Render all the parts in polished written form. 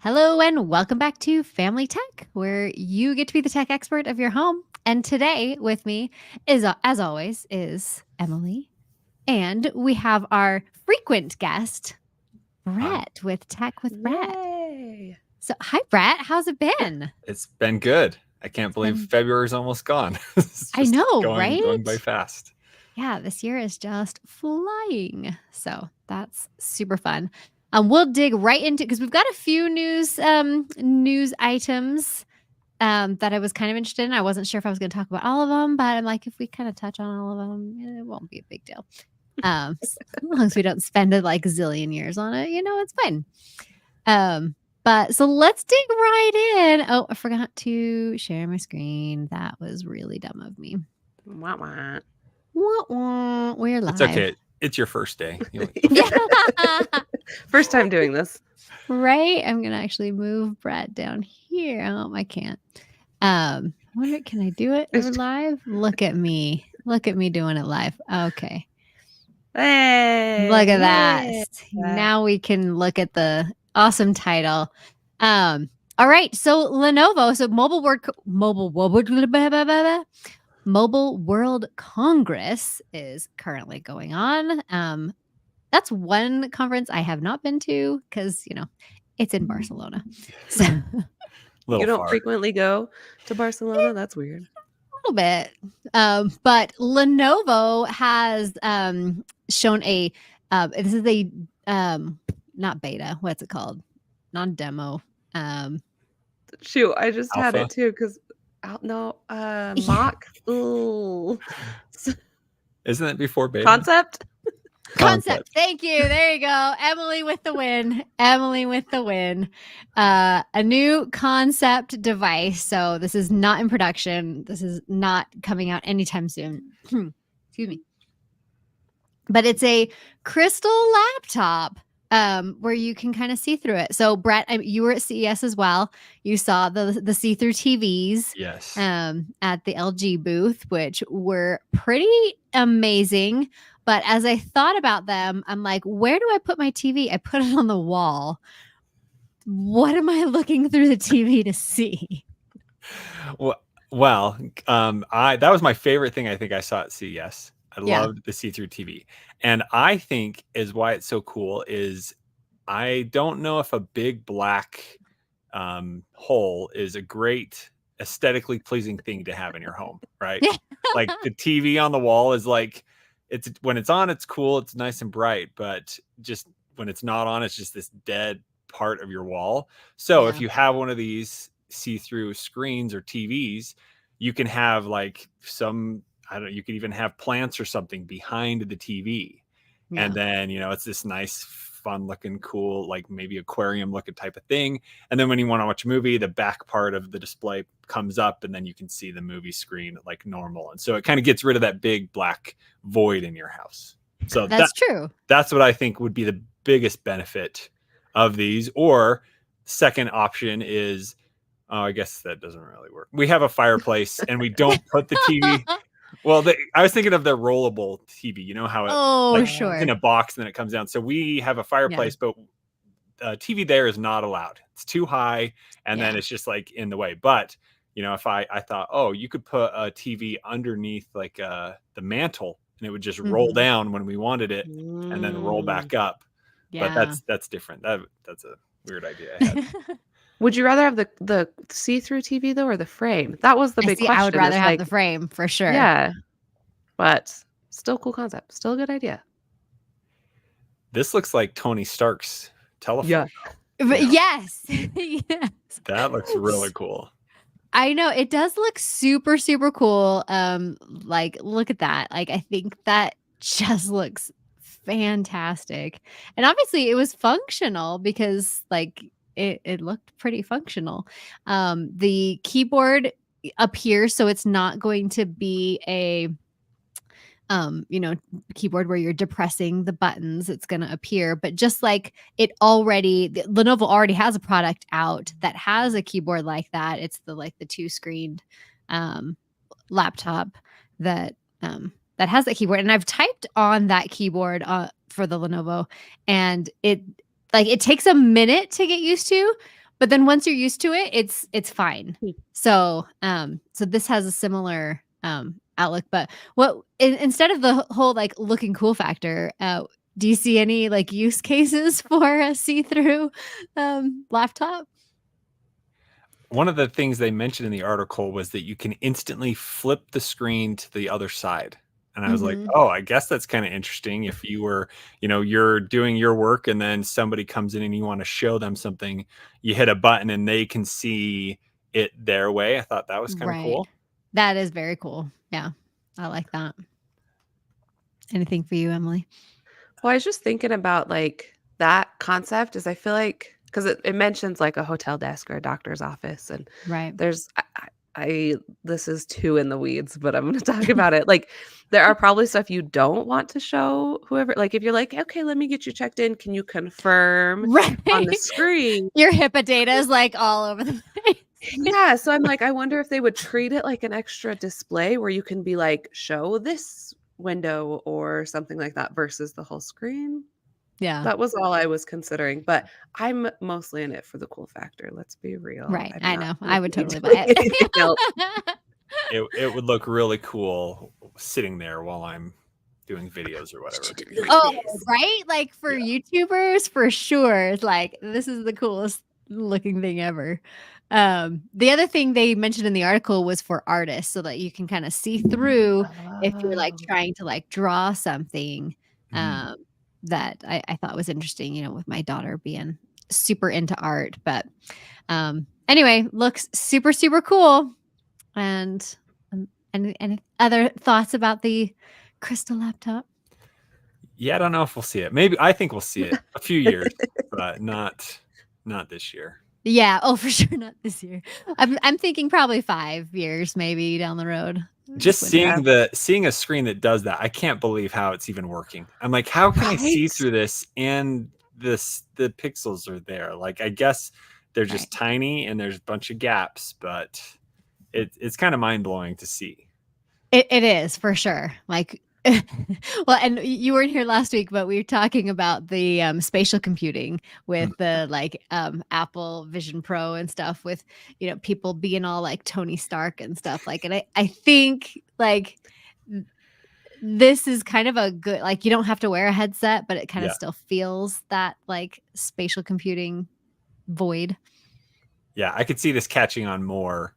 Hello and welcome back to Family Tech, where you get to be the tech expert of your home. And today with me is, as always, is Emilee. And we have our frequent guest, Brett, with Tech with Brett. Yay. So, hi, Brett. How's it been? It's been good. I can't believe February's almost gone. I know, right? Going by fast. Yeah, this year is just flying. So that's super fun. We'll dig right into because we've got a few news items that I was kind of interested in. I wasn't sure if I was going to talk about all of them, but I'm like, if we kind of touch on all of them, it won't be a big deal. As long as we don't spend it like a zillion years on it, it's fine. But so let's dig right in. Oh, I forgot to share my screen. That was really dumb of me. Wah, wah. We're live. It's okay. It's your first day. First time doing this. Right? I'm going to actually move Brett down here. Oh, I can't. Wonder, can I do it live? Look at me. Look at me doing it live. Okay. Hey. Look at that. Yay. Now we can look at the awesome title. All right. So Lenovo, so Mobile World Congress is currently going on. That's one conference I have not been to because, it's in Barcelona. So You don't frequently go to Barcelona? That's weird. A little bit. But Lenovo has shown this is a not beta. What's it called? Non-demo. Shoot, I just Alpha. had it too because mock. Ooh. Isn't it before beta? Concept. Thank you. There you go. Emilee with the win. A new concept device. So this is not in production. This is not coming out anytime soon. Excuse me. But it's a crystal laptop where you can kind of see through it. So Brett, you were at CES as well. You saw the see-through TVs. Yes. At the LG booth, which were pretty amazing. But as I thought about them, I'm like, where do I put my TV? I put it on the wall. What am I looking through the TV to see? Well, that was my favorite thing I think I saw at CES. I loved the see-through TV. And I think is why it's so cool is I don't know if a big black hole is a great aesthetically pleasing thing to have in your home, right? Like the TV on the wall is like, when it's on, it's cool. It's nice and bright, but just when it's not on, it's just this dead part of your wall. So if you have one of these see-through screens or TVs, you can have like you could even have plants or something behind the TV. Yeah. And then, it's this nice, fun looking, cool, like maybe aquarium looking type of thing. And then when you want to watch a movie, the back part of the display comes up and then you can see the movie screen like normal. And so it kind of gets rid of that big black void in your house. So that's true. That's what I think would be the biggest benefit of these. Or second option is, I guess that doesn't really work. We have a fireplace and we don't put the TV. Well, I was thinking of the rollable TV. You know how it's in a box and then it comes down. So we have a fireplace, but TV there is not allowed. It's too high, and then it's just like in the way. But if I thought, you could put a TV underneath like the mantle, and it would just roll down when we wanted it, and then roll back up. Yeah. But that's different. That's a weird idea I had. Would you rather have the see-through TV though, or the frame? That was the big question. I would rather have the frame for sure. Yeah, but still cool concept. Still a good idea. This looks like Tony Stark's telephone. Yeah. Yes. Yes. That looks really cool. I know it does look super, super cool. Like look at that. Like I think that just looks fantastic. And obviously it was functional because like it looked pretty functional. The keyboard appears, so it's not going to be a keyboard where you're depressing the buttons. It's going to appear, but just like Lenovo already has a product out that has a keyboard like that. It's the two-screened laptop that has that keyboard, and I've typed on that keyboard for the Lenovo, and it takes a minute to get used to, But then once you're used to it, it's fine. Hmm. So so this has a similar outlook. But what instead of the whole like looking cool factor, do you see any like use cases for a see-through laptop? One of the things they mentioned in the article was that you can instantly flip the screen to the other side. And I was like, Mhm. oh, I guess that's kind of interesting. If you were, you're doing your work and then somebody comes in and you want to show them something, you hit a button and they can see it their way. I thought that was kind of Right. cool. That is very cool. Yeah. I like that. Anything for you, Emily? Well, I was just thinking about like that concept is I feel like because it mentions like a hotel desk or a doctor's office, and Right. there's this is too in the weeds, but I'm going to talk about it. Like there are probably stuff you don't want to show whoever. Like if you're like, okay, let me get you checked in. Can you confirm Right. on the screen? Your HIPAA data is like all over the place. Yeah, so I'm like, I wonder if they would treat it like an extra display where you can be like, show this window or something like that versus the whole screen. Yeah. That was all I was considering, but I'm mostly in it for the cool factor, let's be real. Right. I'm I not know. gonna I would be totally doing buy anything else. it. It would look really cool sitting there while I'm doing videos or whatever. Look Oh, at this. right? Like for Yeah. YouTubers, for sure. It's like this is the coolest looking thing ever. The other thing they mentioned in the article was for artists so that you can kind of see through if you're like Oh. trying to like draw something Mhm. that I thought was interesting, with my daughter being super into art. But anyway, looks super, super cool. And any other thoughts about the Crystal laptop? Yeah, I don't know if we'll see it. Maybe I think we'll see it a few years, but not this year. Yeah. Oh, for sure. Not this year. I'm thinking probably 5 years, maybe down the road. Just When- seeing a screen that does that, I can't believe how it's even working. I'm like, how can I see Right? through this and the pixels are there? Like, I guess they're just Right. tiny and there's a bunch of gaps, but it's kind of mind blowing to see. It is for sure. Like, well, and you weren't here last week, but we were talking about the spatial computing with the like Apple Vision Pro and stuff. With people being all like Tony Stark and stuff. Like, and I think like this is kind of a good like you don't have to wear a headset, but it kind of Yeah. still feels that like spatial computing void. Yeah, I could see this catching on more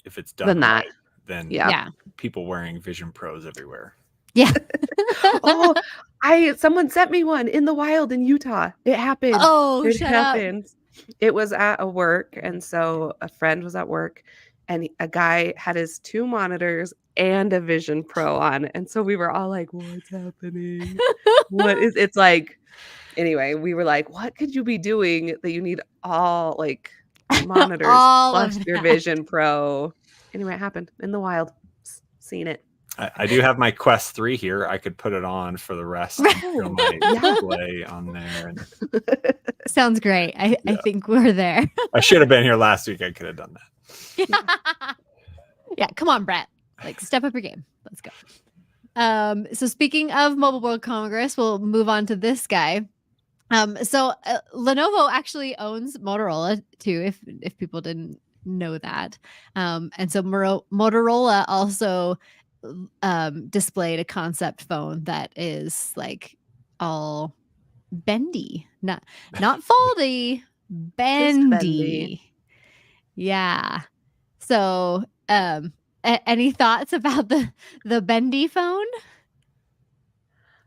if it's done Than that. right than Yeah. Yeah. people wearing Vision Pros everywhere. Yeah. Oh, someone sent me one in the wild in Utah. It happened. Oh, It shut up. happened. It was at a work, and so a friend was at work, and a guy had his 2 monitors and a Vision Pro on, and so we were all like, "What's happening? What is?" It's like, anyway, we were like, "What could you be doing that you need all like monitors All plus of your that. Vision Pro?" Anyway, it happened in the wild. Seen it. I do have my Quest 3 here. I could put it on for the rest and show my Yeah. display on there. And Sounds great. I Yeah. think we're there. I should have been here last week. I could have done that. Yeah, come on, Brett. Like, step up your game. Let's go. So speaking of Mobile World Congress, we'll move on to this guy. So Lenovo actually owns Motorola too, if people didn't know that. And so Motorola also displayed a concept phone that is like all bendy, not foldy, bendy. bendy. Yeah. So any thoughts about the bendy phone?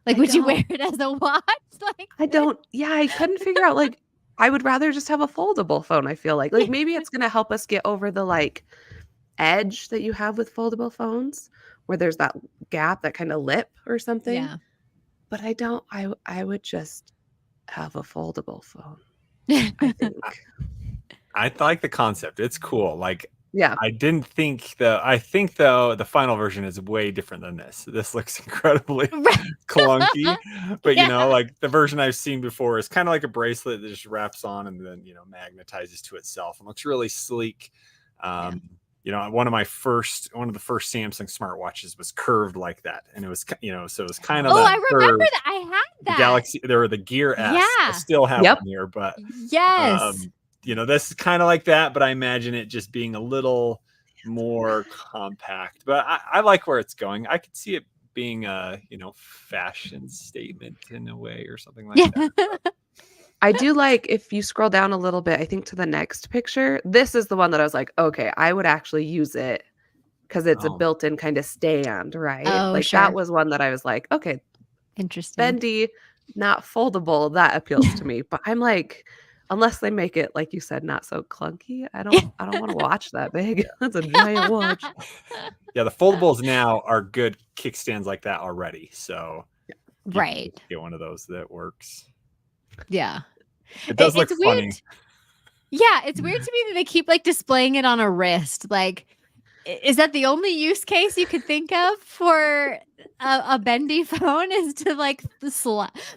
Like, would you wear it as a watch? Like, I don't. Yeah, I couldn't figure out. Like, I would rather just have a foldable phone. I feel like maybe it's gonna help us get over the like edge that you have with foldable phones, where there's that gap, that kind of lip or something. yeah. But I don't. I would just have a foldable phone. I think. I like the concept. It's cool. Like, Yeah. I didn't think I think though the final version is way different than this. This looks incredibly clunky, but like the version I've seen before is kind of like a bracelet that just wraps on and then magnetizes to itself and looks really sleek. One of the first Samsung smartwatches was curved like that, and it was so it was kind of I remember that. I had that Galaxy. There were the Gear S. I Yeah. still have Yep. one here, but yes. this is kind of like that, but I imagine it just being a little more compact. But I like where it's going. I could see it being a fashion statement in a way or something like that. I do like, if you scroll down a little bit, I think to the next picture, this is the one that I was like, okay, I would actually use it because it's a Oh, built-in kind of stand, right? Oh, Like sure. that was one that I was like, okay, Interesting. bendy, not foldable, that appeals to me. But I'm like, unless they make it, like you said, not so clunky, I don't want to watch that big. That's a giant watch. yeah, the foldables now are good kickstands like that already. So you can Right. just get one of those that works. Yeah. It does look It's funny. weird. Yeah, it's weird to me that they keep like displaying it on a wrist. Like, is that the only use case you could think of for a bendy phone? Is to like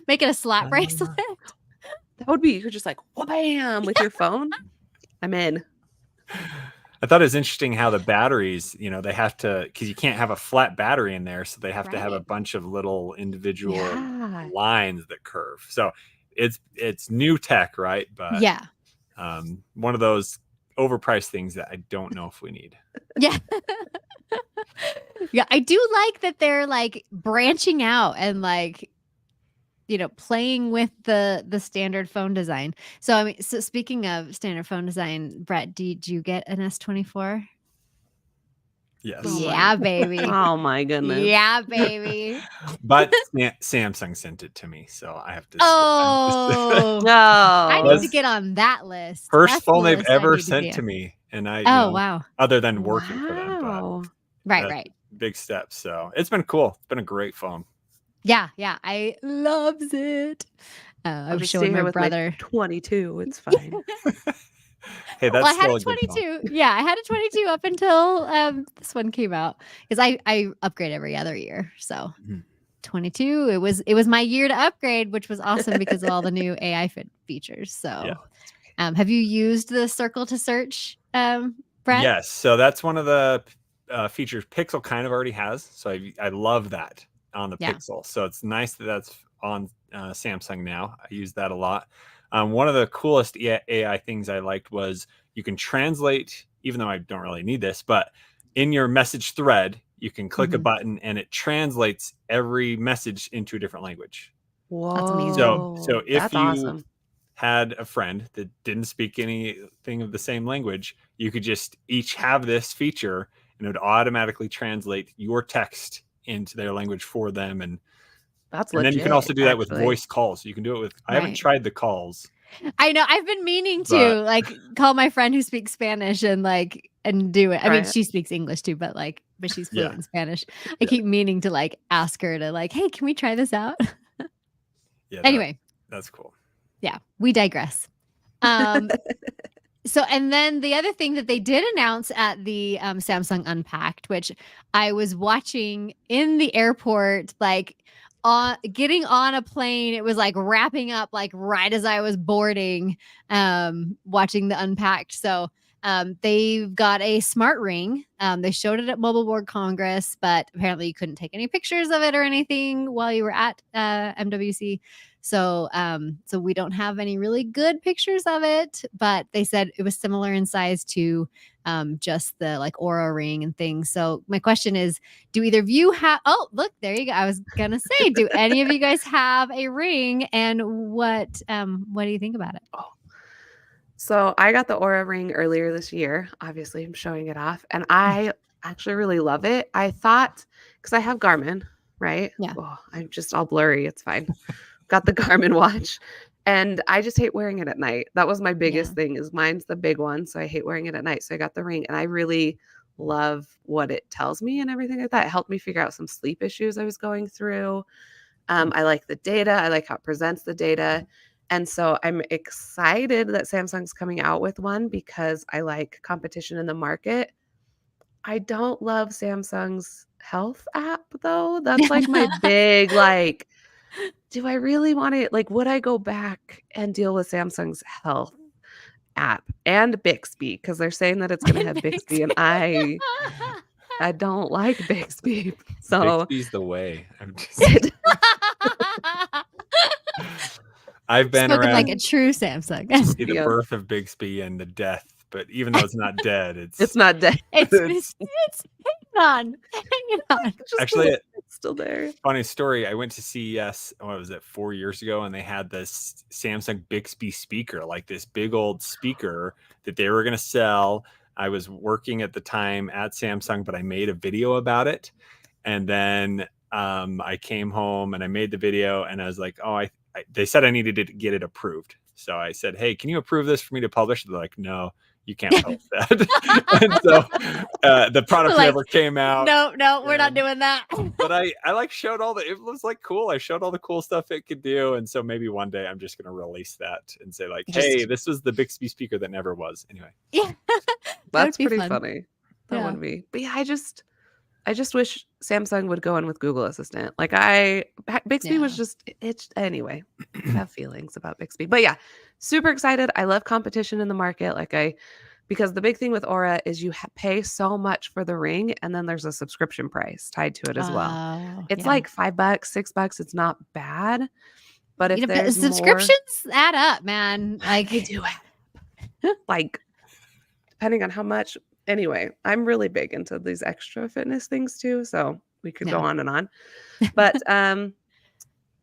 make it a slap bracelet? That would be, you're just like, wham, with your phone. I'm in. I thought it was interesting how the batteries, they have to, because you can't have a flat battery in there, so they have to have a Right. bunch of little individual Yeah. lines that curve. So it's new tech, right? But Yeah. one of those overpriced things that I don't know if we need. Yeah. Yeah, I do like that they're like branching out and like playing with the standard phone design. So I mean, so speaking of standard phone design, Brett, did you get an S24? Yes. Oh Yeah, baby. Oh my goodness. Yeah, baby. But Samsung sent it to me, so I have to. Oh, No. I need to Was- get on that list. First That's phone the they've list I ever need to sent be to on. me, and I, Oh, wow. other than working for them, but Wow. Right, that's right. big steps. So it's been cool. It's been a great phone. Yeah, yeah. I loves it. I I'll was just showing stay my here with brother. my 22. It's fine. Hey, that's Well, I had still a a good phone. 22. Yeah, I had a 22 up until this one came out because I upgrade every other year. So Mhm. 22, it was my year to upgrade, which was awesome because of all the new AI features. So, Yeah. have you used the circle to search, Brett? Yes. So that's one of the features Pixel kind of already has. So I love that on the Yeah. Pixel. So it's nice that that's on Samsung now. I use that a lot. One of the coolest AI things I liked was you can translate, even though I don't really need this, but in your message thread, you can click a Mhm. button and it translates every message into a different language. That's amazing. So if That's you awesome. had a friend that didn't speak anything of the same language, you could just each have this feature and it would automatically translate your text into their language for them. And That's then you can also legit, do that with actually. voice calls. You can do it with, I haven't Right. tried the calls. I know. I've been meaning to But- like call my friend who speaks Spanish and do it. I Try mean, it. she speaks English too, but she's fluent Yeah. in Spanish. I keep meaning to like ask her to like, hey, can we try this out? Yeah. Anyway, That's cool. yeah, we digress. So, and then the other thing that they did announce at the Samsung Unpacked, which I was watching in the airport, like getting on a plane, it was like wrapping up like right as I was boarding, watching the Unpacked. So they've got a smart ring. They showed it at Mobile World Congress, but apparently you couldn't take any pictures of it or anything while you were at MWC. So so we don't have any really good pictures of it, but they said it was similar in size to just the like Aura ring and things. So my question is, do either of you have, oh, look, there you go. I was gonna say, do any of you guys have a ring, and what do you think about it? So I got the Aura ring earlier this year. Obviously, I'm showing it off. And I actually really love it. I thought, because I have Garmin, right? Yeah. Oh, I'm just all blurry. It's fine. Got the Garmin watch. And I just hate wearing it at night. That was my biggest thing, is mine's the big one. So I hate wearing it at night. So I got the ring. And I really love what it tells me and everything like that. It helped me figure out some sleep issues I was going through. I like the data. I like how it presents the data. And so I'm excited that Samsung's coming out with one because I like competition in the market. I don't love Samsung's health app though. That's like my big, like, do I really want to, like, would I go back and deal with Samsung's health app and Bixby? Because they're saying that it's going to have Bixby, and I don't like Bixby. So Bixby's the way. I'm just, I've been Spoken around like a true Samsung. to see the Yeah. birth of Bixby and the death, but even though it's not dead, It's not dead. it's it's hanging on. Just actually it's still there. funny story. I went to CES, what was it, 4 years ago, and they had this Samsung Bixby speaker, like this big old speaker that they were going to sell. I was working at the time at Samsung, but I made a video about it. And then I came home and I made the video, and I was like, oh, they said I needed to get it approved. So I said, hey, can you approve this for me to publish? They're like, no, you can't post that. And so the product Like, never came out. No, we're not doing that. But I like showed it was like cool. I showed all the cool stuff it could do. And so maybe one day I'm just going to release that and say like, hey, this was the Bixby speaker that never was. Anyway. Yeah. That's be pretty fun. funny. That Yeah. would be. But yeah, I just wish Samsung would go in with Google Assistant. Like Bixby was just it's anyway. I have feelings about Bixby. But yeah, super excited. I love competition in the market. Because the big thing with Aura is you pay so much for the ring, and then there's a subscription price tied to it as well. Oh, It's yeah. like $5, $6. It's not bad. But if You know, there's subscriptions add up, man. Like they do it. Like depending on how much. Anyway, I'm really big into these extra fitness things too, so we could go on and on. But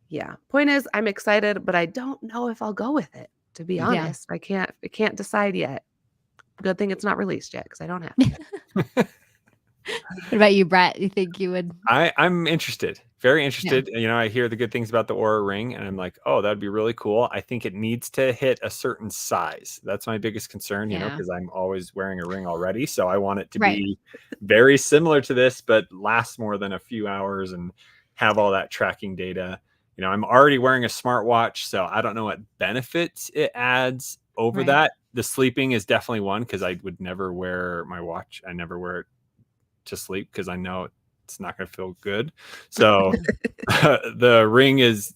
yeah, point is I'm excited, but I don't know if I'll go with it, to be honest. I can't decide yet. Good thing it's not released yet because I don't have it. What about you, Brett? You think you would? I'm interested, very interested. You know, I hear the good things about the Aura ring, and I'm like, oh, that'd be really cool. I think it needs to hit a certain size. That's my biggest concern, you know, because I'm always wearing a ring already. So I want it to be very similar to this, but last more than a few hours and have all that tracking data. You know, I'm already wearing a smartwatch, so I don't know what benefits it adds over that. The sleeping is definitely one, because I would never wear my watch. I never wear it to sleep because I know it's not going to feel good. So the ring is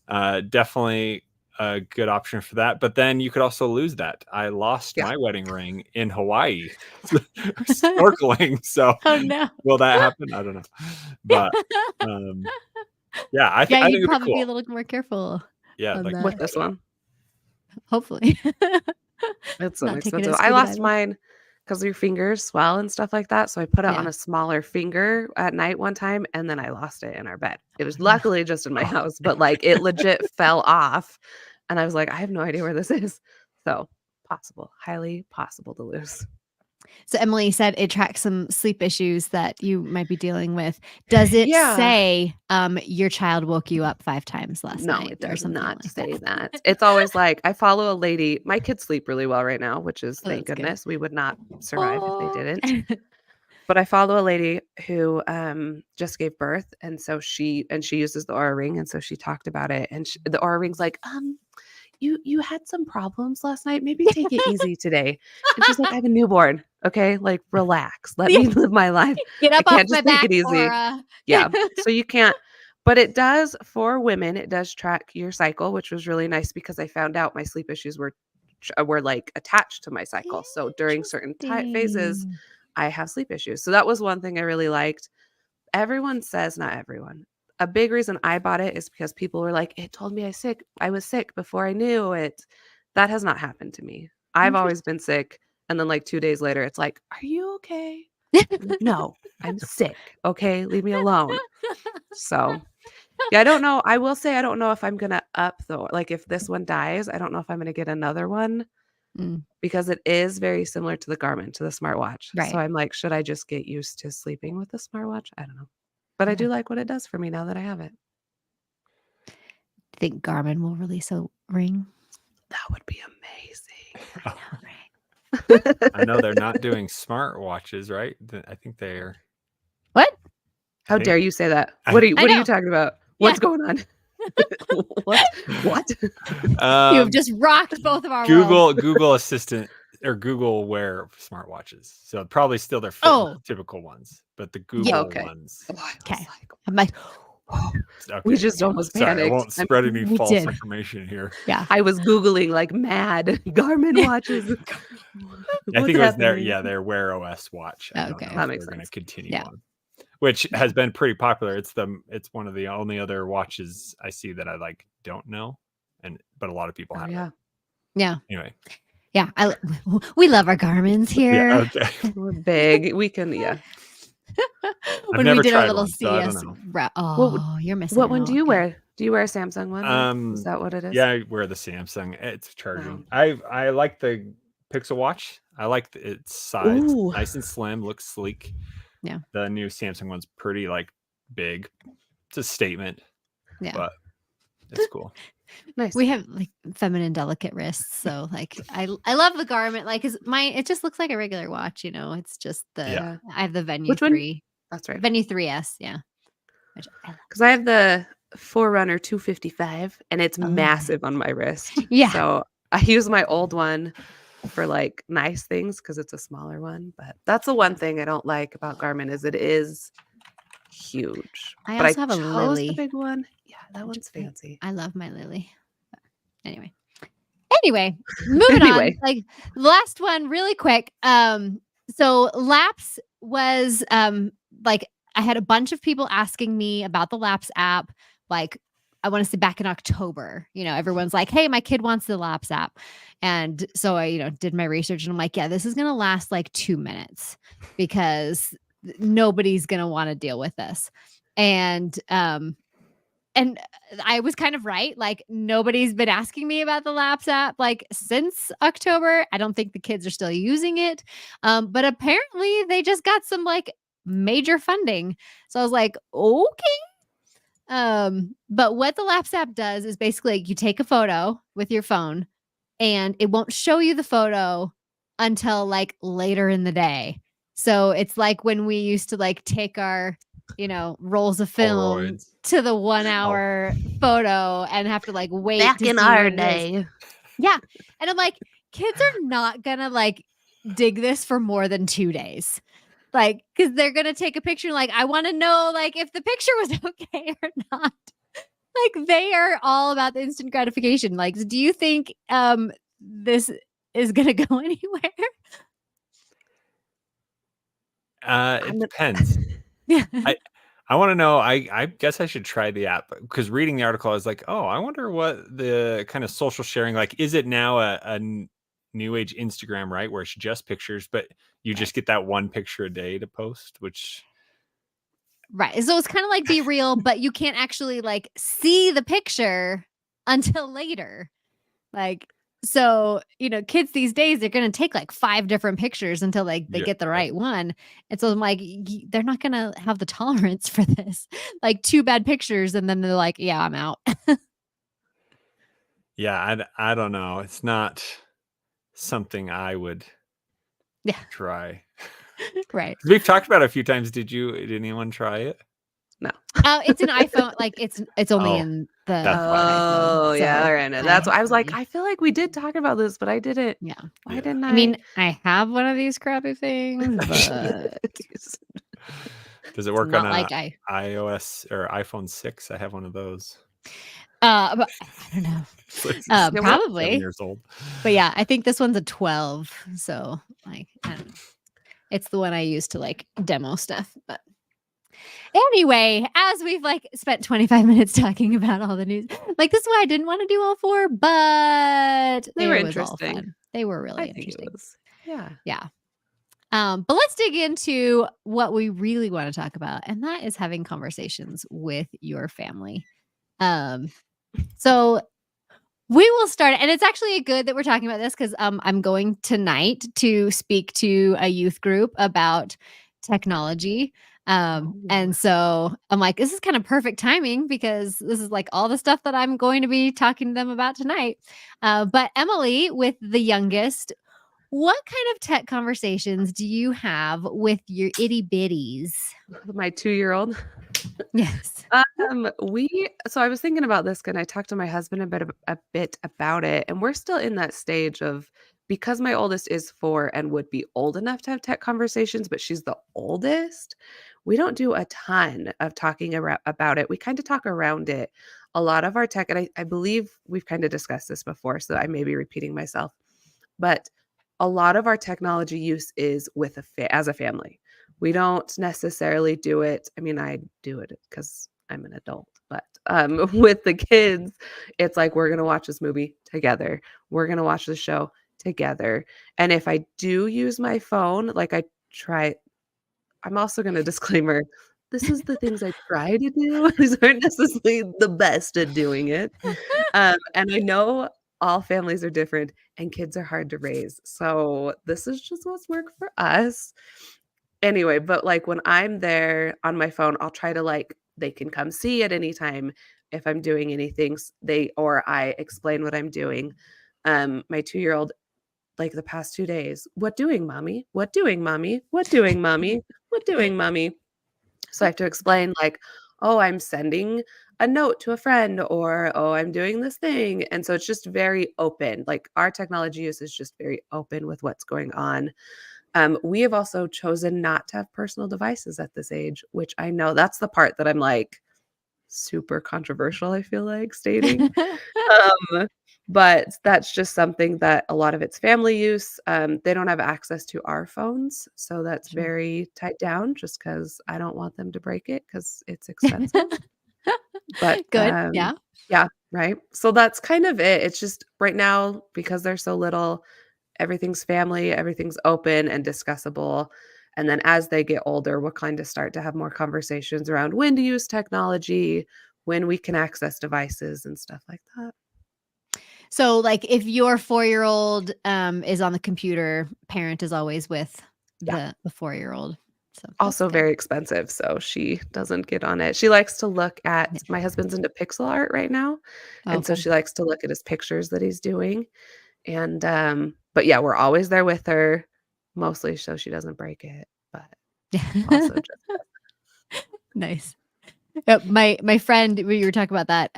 definitely a good option for that. But then you could also lose that. I lost my wedding ring in Hawaii snorkeling. So will that happen? I don't know. But yeah, I think you'd it'd probably be cool. be a little more careful. Yeah, like with this one. Hopefully. It's so expensive. I lost mine because your fingers swell and stuff like that. So I put it on a smaller finger at night one time, and then I lost it in our bed. It was luckily just in my house, but like it legit fell off. And I was like, I have no idea where this is. So highly possible to lose. So Emilee said it tracks some sleep issues that you might be dealing with. Does it say your child woke you up 5 times last night? No, it does not say that. It's always like, I follow a lady. My kids sleep really well right now, which is thank goodness. We would not survive if they didn't. But I follow a lady who just gave birth, and so she uses the Aura ring, and so she talked about it, and the Aura ring's like, you had some problems last night. Maybe take it easy today. And she's like, I have a newborn. Okay, like relax. Let me live my life. Get up I can't off just my take back, it easy. Aura. Yeah. So you can't. But it does for women. It does track your cycle, which was really nice because I found out my sleep issues were like attached to my cycle. So during certain phases, I have sleep issues. So that was one thing I really liked. Everyone says, not everyone. A big reason I bought it is because people were like, it told me I was sick before I knew it. That has not happened to me. I've always been sick. And then like 2 days later, it's like, are you okay? No, I'm sick. Okay, leave me alone. So yeah, I don't know. I will say I don't know if I'm gonna up though. Like if this one dies, I don't know if I'm gonna get another one because it is very similar to the Garmin, to the smartwatch. Right. So I'm like, should I just get used to sleeping with the smartwatch? I don't know. But I do like what it does for me now that I have it. Think Garmin will release a ring? That would be amazing. I know, right? I know they're not doing smartwatches, right? I think they're. What? How dare you say that? What are you talking about? What's going on? What? You've just rocked both of our worlds. Google Assistant or Google Wear smartwatches. So probably still their typical ones, but the Google ones. Okay. I'm like, we just almost panicked. I won't spread any false information here. Yeah. I was Googling like mad Garmin watches. I think it was their Wear OS watch. I don't know that if makes they're going sense. to continue on. Which has been pretty popular. It's one of the only other watches I see that I like don't know. but a lot of people Oh, have yeah. it. Yeah. Anyway. Yeah. We love our Garmins Yeah, here. okay. We're big. We can, yeah. I've When we never did our tried little one, so I don't CES know. oh, you're missing What one do out. you Okay. wear? Do you wear a Samsung one? Or is that what it is? Yeah, I wear the Samsung. It's charging. Oh. I like the Pixel Watch. I like its size. Ooh. Nice and slim, looks sleek. Yeah. The new Samsung one's pretty like big. It's a statement, Yeah. but it's cool. Nice. We have like feminine delicate wrists, so like I love the garment. Like it just looks like a regular watch, you know. It's just Yeah. I have the Venue Which one? 3. That's right. Venue 3S, yeah. Which I love. Because I have the Forerunner 255, and it's Oh. massive on my wrist. Yeah. So I use my old one for like nice things because it's a smaller one. But that's the one thing I don't like about Garmin is it is huge. I But I also have a chose the Lily. big one. Yeah, that one's fancy. I love my Lily. But anyway, moving on. Like last one, really quick. So Laps was like I had a bunch of people asking me about the Laps app. Like I want to say back in October. You know, everyone's like, "Hey, my kid wants the Laps app," and so I, did my research, and I'm like, "Yeah, this is gonna last like 2 minutes because nobody's gonna want to deal with this." And I was kind of right. Like nobody's been asking me about the Laps app like since October. I don't think the kids are still using it. But apparently they just got some like major funding. So I was like, okay. But what the Laps app does is basically you take a photo with your phone and it won't show you the photo until like later in the day. So it's like when we used to like take our, rolls of film Polaroids. to the 1 hour photo and have to like wait Back to in see our what it is. day. Yeah. And I'm like, kids are not gonna like dig this for more than 2 days. Like, because they're gonna take a picture, like, I want to know like if the picture was okay or not. Like they are all about the instant gratification. Like, do you think this is gonna go anywhere? It depends. Yeah. I want to know. I guess I should try the app because reading the article, I was like, oh, I wonder what the kind of social sharing like. Is it now a new age Instagram, right, where it's just pictures, but you just get that one picture a day to post, which Right. So it's kind of like Be Real, but you can't actually like see the picture until later. Like, so, kids these days, they're going to take like 5 different pictures until like they Yeah. get the right one. And so I'm like, they're not going to have the tolerance for this. Like 2 bad pictures. And then they're like, yeah, I'm out. Yeah, I don't know. It's not something I would Yeah. try. Right. We've talked about it a few times. Did anyone try it? No. It's an iPhone. Like it's only Oh, in the that's why. iPhone. Oh, yeah. So All right. That's why I was like, yeah. I feel like we did talk about this, but I didn't. Yeah. Why Yeah. didn't I? I mean, I have one of these crappy things, but Does it work not on like iOS or iPhone 6? I have one of those. but I don't know. It's like Yeah, 7 Probably. years old. But yeah, I think this one's a 12. So like, I don't know. It's the one I use to like demo stuff. But anyway, as we've like spent 25 minutes talking about all the news, like this is why I didn't want to do all 4, but They were it was all interesting. fun. They were really I think interesting. it was. Yeah. Yeah. But let's dig into what we really want to talk about, and that is having conversations with your family. So we will start, and it's actually good that we're talking about this because I'm going tonight to speak to a youth group about technology. And so I'm like, this is kind of perfect timing because this is like all the stuff that I'm going to be talking to them about tonight. But Emilee, with the youngest, what kind of tech conversations do you have with your itty bitties? My 2-year-old. Yes. So I was thinking about this and I talked to my husband a bit about it, and we're still in that stage of, because my oldest is 4 and would be old enough to have tech conversations, but she's the oldest. We don't do a ton of talking about it. We kind of talk around it. A lot of our tech, and I believe we've kind of discussed this before, so I may be repeating myself, but a lot of our technology use is with as a family. We don't necessarily do it. I mean, I do it because I'm an adult, but With the kids, it's like, we're going to watch this movie together. We're going to watch the show together. And if I do use my phone, like I try, I'm also going to disclaimer, this is the things I try to do. These aren't necessarily the best at doing it. And I know all families are different and kids are hard to raise. So this is just what's worked for us. Anyway, but like when I'm there on my phone, I'll try to like, they can come see at any time if I'm doing anything. Or I explain what I'm doing. My 2-year-old, like the past 2 days, what doing, mommy? What doing, mommy? What doing, mommy? What doing, mommy? So I have to explain like, oh, I'm sending a note to a friend, or oh, I'm doing this thing. And so it's just very open. Like our technology use is just very open with what's going on. We have also chosen not to have personal devices at this age, which I know that's the part that I'm like super controversial, I feel like stating. Um, but that's just something that a lot of it's family use. They don't have access to our phones, so that's Sure. very tight down just because I don't want them to break it because it's expensive. But Good. Yeah. yeah, right. So that's kind of it. It's just right now because they're so little, everything's family, everything's open and discussable. And then as they get older, we'll kind of start to have more conversations around when to use technology, when we can access devices and stuff like that. So, like, if your 4-year-old is on the computer, parent is always with Yeah. the 4-year-old. So that's Also good. very expensive, so she doesn't get on it. She likes to look at Yeah. my husband's into pixel art right now, and so Okay. she likes to look at his pictures that he's doing. And but yeah, we're always there with her, mostly so she doesn't break it, but also just Nice. My friend, when you were talking about that,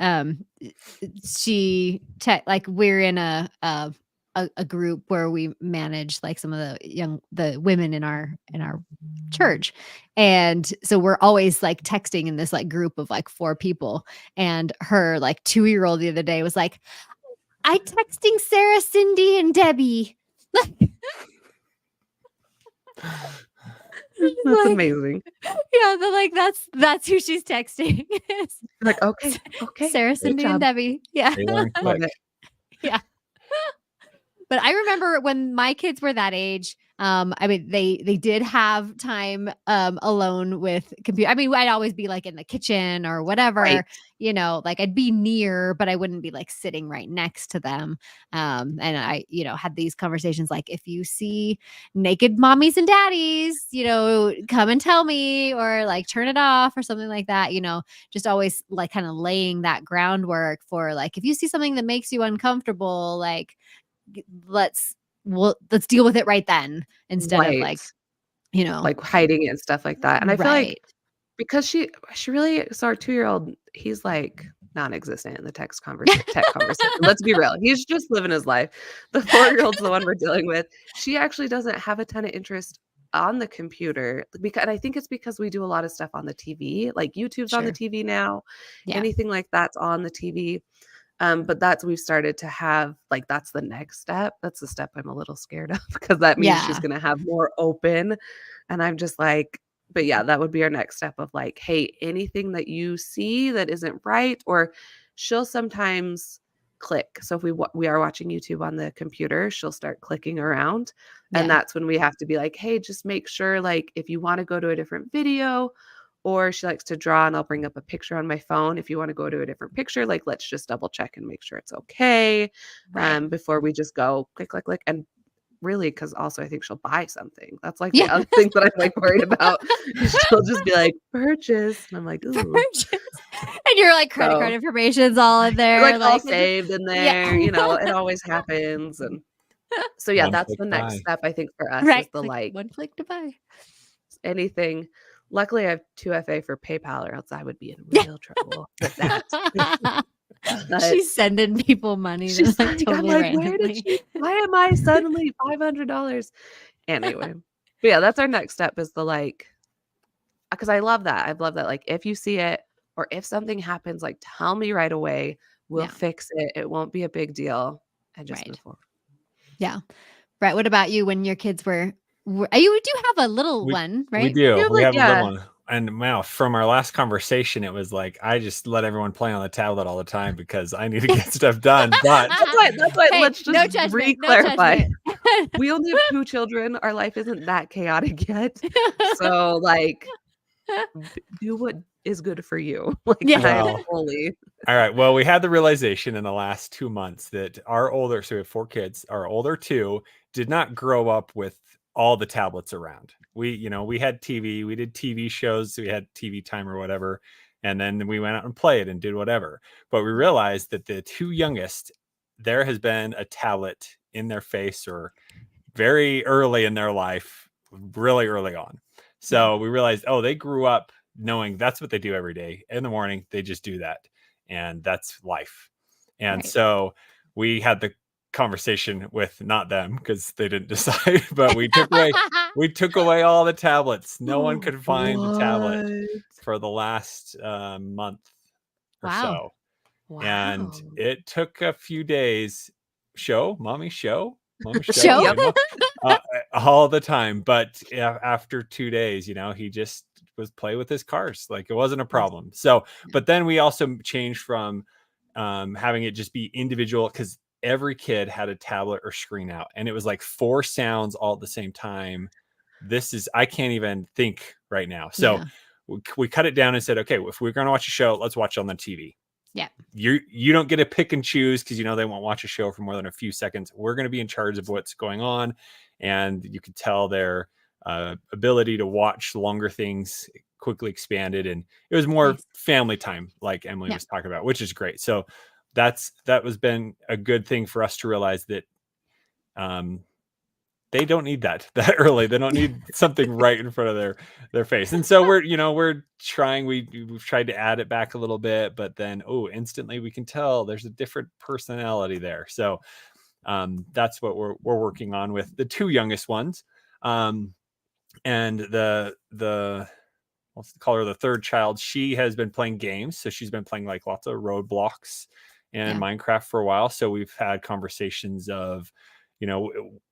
like we're in a group where we manage like some of the women in our church, and so we're always like texting in this like group of like 4 people, and her like 2-year-old the other day was like, I texting Sarah, Cindy, and Debbie. that's Like, amazing. yeah, they're like, that's who she's texting. Like, okay, okay, Sarah, good Cindy, and job. Debbie. Yeah. They learn Love quick. it. Yeah. But I remember when my kids were that age, I mean, they did have time alone with computer. I mean, I'd always be like in the kitchen or Right. whatever, like I'd be near, but I wouldn't be like sitting right next to them. And I, had these conversations like, if you see naked mommies and daddies, come and tell me, or like turn it off or something like that, just always like kind of laying that groundwork for like, if you see something that makes you uncomfortable, like let's let's deal with it right then, instead of Right. like, you know Like hiding it and stuff like that. And I feel like right. because she really, so our 2-year-old, he's like non-existent in the tech conversation. Let's be real. He's just living his life. The 4-year-old's the one we're dealing with. She actually doesn't have a ton of interest on the computer because, and I think it's because we do a lot of stuff on the TV, like YouTube's on the Sure. TV now, Yeah. anything like that's on the TV. But we've started to have like, that's the next step. That's the step I'm a little scared of because that means she's Yeah. going to have more open. And I'm just like, but yeah, that would be our next step of like, hey, anything that you see that isn't right, or she'll sometimes click. So if we are watching YouTube on the computer, she'll start clicking around. And Yeah. that's when we have to be like, hey, just make sure like if you want to go to a different video, or she likes to draw and I'll bring up a picture on my phone. If you want to go to a different picture, like let's just double check and make sure it's okay Right. before we just go click, click, click. And really, because also I think she'll buy something. That's like the Yeah. other thing that I'm like worried about. She'll just be like, purchase. And I'm like, ooh. Purchase. And your like credit card So information's all in like there. all Like, saved in yeah. there, it always happens. And so yeah, One that's click the next buy. step I think for us is Right. the Like like one click to buy. anything. Luckily I have 2FA for PayPal, or else I would be in real trouble with that. But She's sending people money. she's Like like, I'm totally like, where did randomly. she, why am I suddenly $500? Anyway, but yeah, that's our next step is the like, because I love that. I love that. Like, if you see it or if something happens, like, tell me right away. We'll Yeah. fix it. It won't be a big deal, and just move Right. forward. Yeah. Brett, what about you when your kids were you do have a little We one, we right? You do. have We like, have a little yeah, one. and wow, from our last conversation, it was like I just let everyone play on the tablet all the time because I need to get stuff done. But That's why Hey, let's no just judgment, no re-clarify. judgment. We only have 2 children. Our life isn't that chaotic yet. So, like, do what is good for you. Like, Yeah. I'm well, fully all right. Well, we had the realization in the last 2 months that our older, so we have 4 kids, our older 2 did not grow up with all the tablets around. We had TV, we did TV shows, we had TV time or whatever, and then we went out and played and did whatever. But we realized that the 2 youngest, there has been a tablet in their face or very early in their life, really early on. So we realized, oh, they grew up knowing that's what they do every day. In the morning, they just do that. And that's life. And Right. so we had the conversation with not them because they didn't decide, but we took away all the tablets. No one could find the tablet What? for the last month or Wow. so. And Wow. it took a few days. Mommy, Show? Yep. uh, all the time. But after 2 days, he just was play with his cars. Like it wasn't a problem. So, but then we also changed from having it just be individual because every kid had a tablet or screen out, and it was like 4 sounds all at the same time. I can't even think right now. So Yeah. we cut it down and said, okay, if we're going to watch a show, let's watch it on the TV. Yeah. You don't get to pick and choose because they won't watch a show for more than a few seconds. We're going to be in charge of what's going on, and you can tell their ability to watch longer things quickly expanded, and it was more Nice. family time, like Emilee Yeah. was talking about, which is great. So that was been a good thing for us to realize that they don't need that early. They don't need something right in front of their face. And so we're trying. We've tried to add it back a little bit, but then instantly we can tell there's a different personality there. So that's what we're working on with the 2 youngest ones. And the let's call her the 3rd child. She has been playing games, so she's been playing like lots of Roadblocks and Yeah. Minecraft for a while. So we've had conversations of,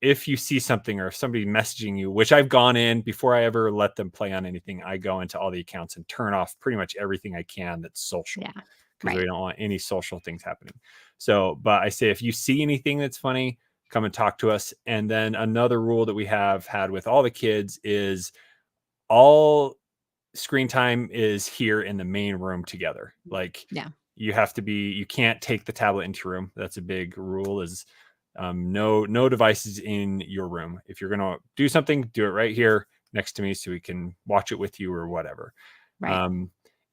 if you see something or if somebody messaging you, which I've gone in before I ever let them play on anything, I go into all the accounts and turn off pretty much everything I can that's social. Yeah. Because Right. we don't want any social things happening. So, but I say if you see anything that's funny, come and talk to us. And then another rule that we have had with all the kids is all screen time is here in the main room together. Like Yeah. you can't take the tablet into your room. That's a big rule is no devices in your room. If you're going to do something, do it right here next to me so we can watch it with you or whatever. Right.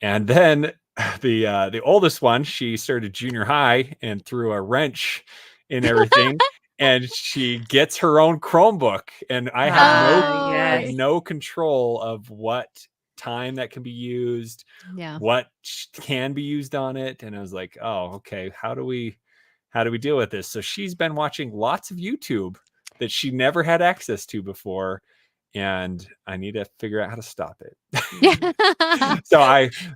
And then the oldest one, she started junior high and threw a wrench in everything. And she gets her own Chromebook, and I have Oh, Yes. no control of what time that can be used, yeah. what can be used on it. And I was like, oh, okay, how do we deal with this? So she's been watching lots of YouTube that she never had access to before, and I need to figure out how to stop it. Yeah.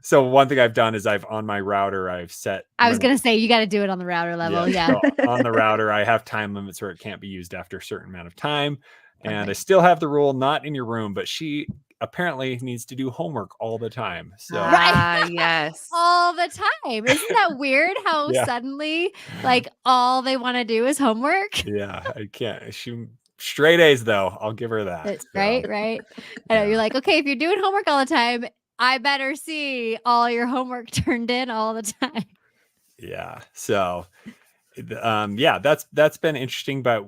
So one thing I've done is on my router, I've set I was limits. going to say, you got to do it on the router level. Yeah. So on the router, I have time limits where it can't be used after a certain amount of time. And I Perfect. still have the rule not in your room, but she apparently needs to do homework all the time. So Right. Yes. All the time. Isn't that weird how Yeah. suddenly like all they want to do is homework? Yeah, I can't. She straight A's though. I'll give her that. Right, So, right. I know yeah. you're like, okay, if you're doing homework all the time, I better see all your homework turned in all the time. Yeah. So yeah, that's been interesting, but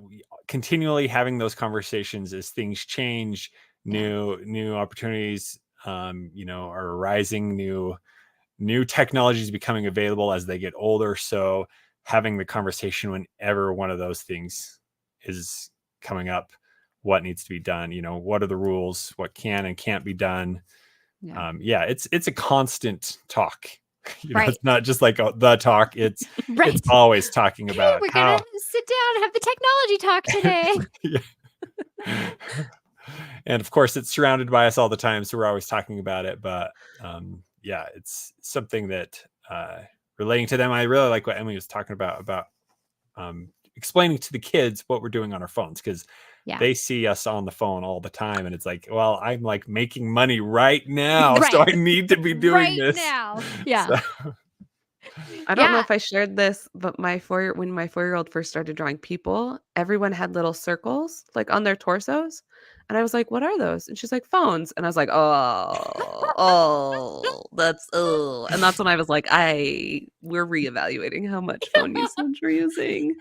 continually having those conversations as things change, new opportunities are arising, new technologies becoming available as they get older. So having the conversation whenever one of those things is coming up, what needs to be done, what are the rules, what can and can't be done. Yeah. It's a constant talk. Right. It's not just like the talk. It's Right. it's always talking about We're how gonna sit down and have the technology talk today. and of course it's surrounded by us all the time, so we're always talking about it. But yeah, it's something that relating to them. I really like what Emilee was talking about explaining to the kids what we're doing on our phones, because Yeah. they see us on the phone all the time, and it's like, well, I'm like making money right now, so Right. I need to be doing Right this. now. Yeah. So, I don't know if I shared this, but when my 4-year-old first started drawing people, everyone had little circles like on their torsos. And I was like, "What are those?" And she's like, "Phones." And I was like, "Oh, And that's when I was like, we're reevaluating how much phone usage we're using.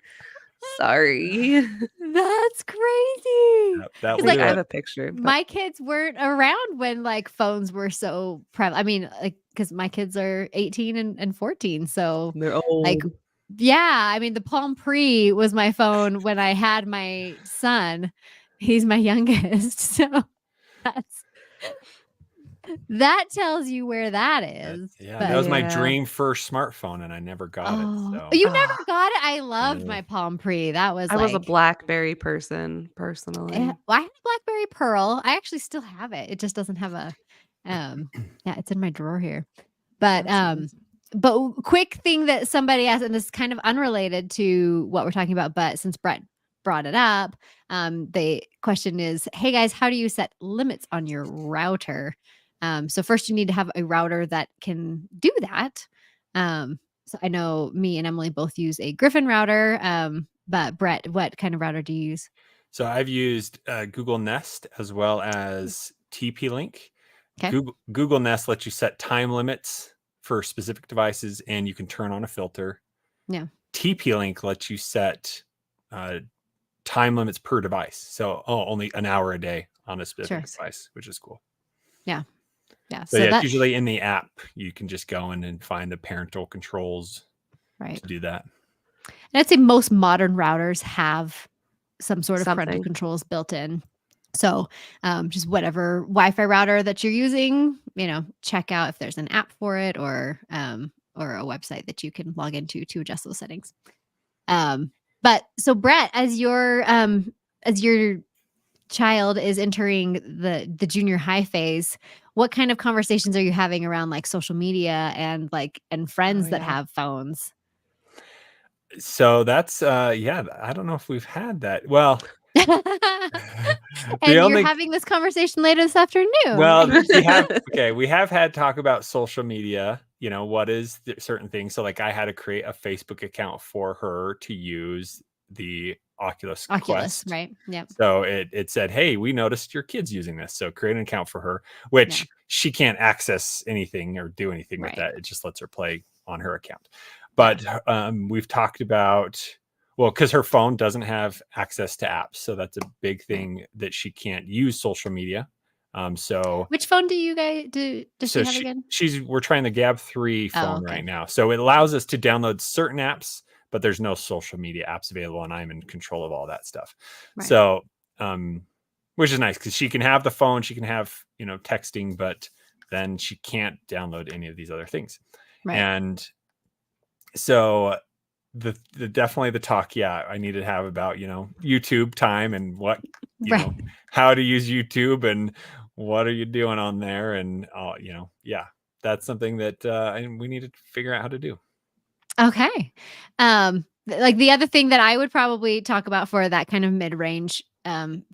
Sorry." That's crazy. that It's was like I have a picture, but my kids weren't around when like phones were so prevalent. I mean, like, because my kids are 18 and 14. So they're like, old. yeah, I mean, the Palm Pre was my phone when I had my son. He's my youngest. So that's that tells you where that is. yeah, that But was my Yeah. dream first smartphone, and I never got it. oh, So you Ah, never got it? I loved no. my Palm Pre. That was I was a like BlackBerry person personally. well, I had a BlackBerry Pearl. I actually still have it. It just doesn't have a yeah, it's in my drawer here. But That's nice. quick thing that somebody asked, and this is kind of unrelated to what we're talking about, but since Brett brought it up, the question is, hey guys, how do you set limits on your router? So first you need to have a router that can do that. So I know me and Emily both use a Griffin router. But Brett, what kind of router do you use? So I've used Google Nest as well as TP-Link. Okay. Google Nest lets you set time limits for specific devices, and you can turn on a filter. Yeah. TP-Link lets you set time limits per device. So only an hour a day on a specific device, which is cool. Yeah. Yeah. So yeah, it's usually in the app. You can just go in and find the parental controls to do that. And I'd say most modern routers have some sort of parental Something. controls built in. So just whatever Wi-Fi router that you're using, check out if there's an app for it or a website that you can log into to adjust those settings. But so Brett, as your child is entering the junior high phase, what kind of conversations are you having around like social media and friends that have phones? So that's yeah, I don't know if we've had that. Well, and you're having this conversation later this afternoon. Well, we have had talk about social media, what is certain things. So like I had to create a Facebook account for her to use the Oculus Quest. Right? Yep. So it said, hey, we noticed your kid's using this, so create an account for her, which she can't access anything or do anything with that. It just lets her play on her account. But we've talked about, well, because her phone doesn't have access to apps, so that's a big thing that she can't use social media. So which phone do you guys does she have again? We're trying the Gab 3 phone right now. So it allows us to download certain apps, but there's no social media apps available, and I'm in control of all that stuff. Right. So which is nice because she can have the phone, she can have, texting, but then she can't download any of these other things. Right. And so the definitely the talk, I need to have about, YouTube time and what, how to use YouTube and what are you doing on there? And, that's something that we need to figure out how to do. Okay. Like the other thing that I would probably talk about for that kind of mid-range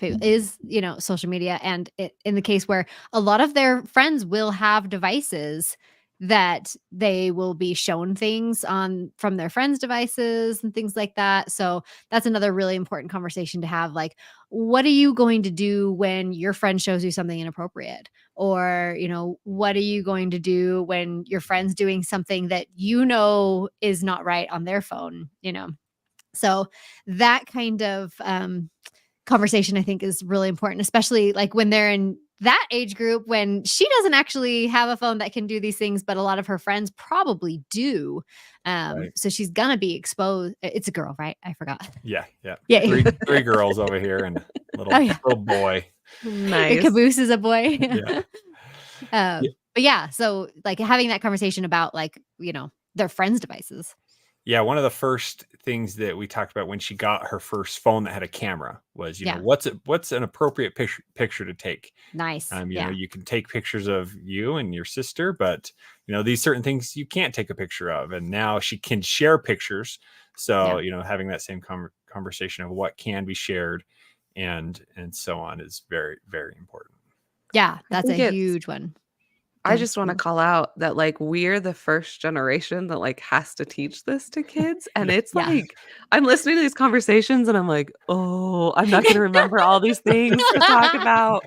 is, social media. And in the case where a lot of their friends will have devices that they will be shown things on from their friends' devices and things like that. So that's another really important conversation to have. Like, what are you going to do when your friend shows you something inappropriate? Or, what are you going to do when your friend's doing something that is not right on their phone, So that kind of conversation, I think, is really important, especially like when they're in that age group when she doesn't actually have a phone that can do these things, but a lot of her friends probably do. So she's gonna be exposed. It's a girl, right? I forgot. Yeah. Three girls over here and little boy. Nice. Caboose is a boy. But yeah, so like having that conversation about their friends' devices. Yeah, one of the first things that we talked about when she got her first phone that had a camera was, what's an appropriate picture to take? Nice. You can take pictures of you and your sister, but these certain things you can't take a picture of. And now she can share pictures. So, having that same conversation of what can be shared and so on is very, very important. Yeah, that's a think it's huge one. I just wanna call out that, like, we're the first generation that, like, has to teach this to kids, and it's Yeah. like, I'm listening to these conversations and I'm like, "Oh, I'm not gonna remember all these things to talk about."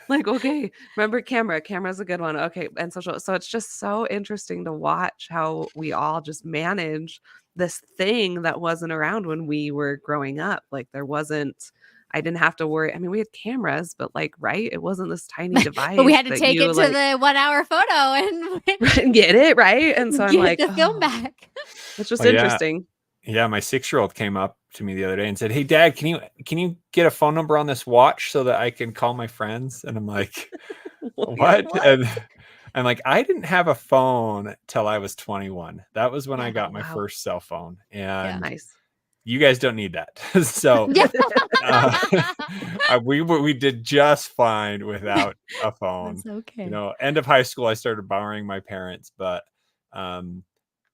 Like, okay, remember camera, camera's a good one, okay, and social so it's just so interesting to watch how we all just manage this thing that wasn't around when we were growing up, like, there wasn't I didn't have to worry I mean, we had cameras, but, like, right? It wasn't this tiny But we device had to that take you, it to like the 1-hour photo and get it, right? And so I'm get like, the film "Oh." back. It's just Oh yeah. interesting. Yeah, my 6-year-old came up to me the other day and said, "Hey, Dad, can you get a phone number on this watch so that I can call my friends?" And I'm like, You're like, "What?" "What?" And I'm like, "I didn't have a phone till I was 21. That was when I Yeah. Oh, got my wow. first cell phone, Yeah. and Nice. you guys don't need that." So Yeah. uh, we did just fine without a phone. That's okay. End of high school, I started borrowing my parents, but um,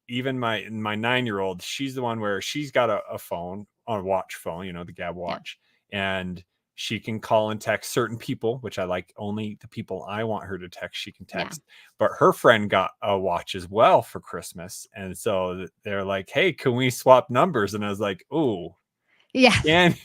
even my 9-year-old, she's the one where she's got a phone, a watch phone, the Gab Yeah. watch, and she can call and text certain people, which I like. Only the people I want her to text, she can Yeah. text. But her friend got a watch as well for Christmas, and so they're like, "Hey, can we swap numbers?" And I was like, "Oh, Yeah. can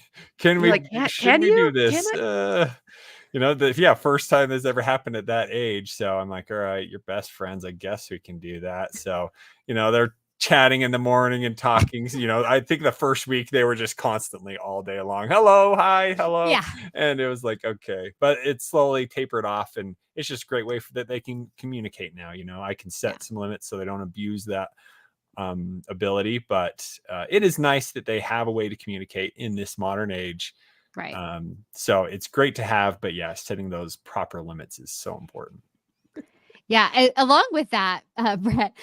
You're we? like, Should can we do you? Can this?" I?" First time this ever happened at that age. So I'm like, all right, you're best friends. I guess we can do that. So, they're chatting in the morning and talking. I think the first week they were just constantly all day long. Hello, hi, hello. Yeah. And it was like, okay, but it slowly tapered off. And it's just a great way that they can communicate now. I can Yeah. set some limits so they don't abuse that ability. But it is nice that they have a way to communicate in this modern age. Right. So it's great to have, but yeah, setting those proper limits is so important. Yeah, along with that, Brett,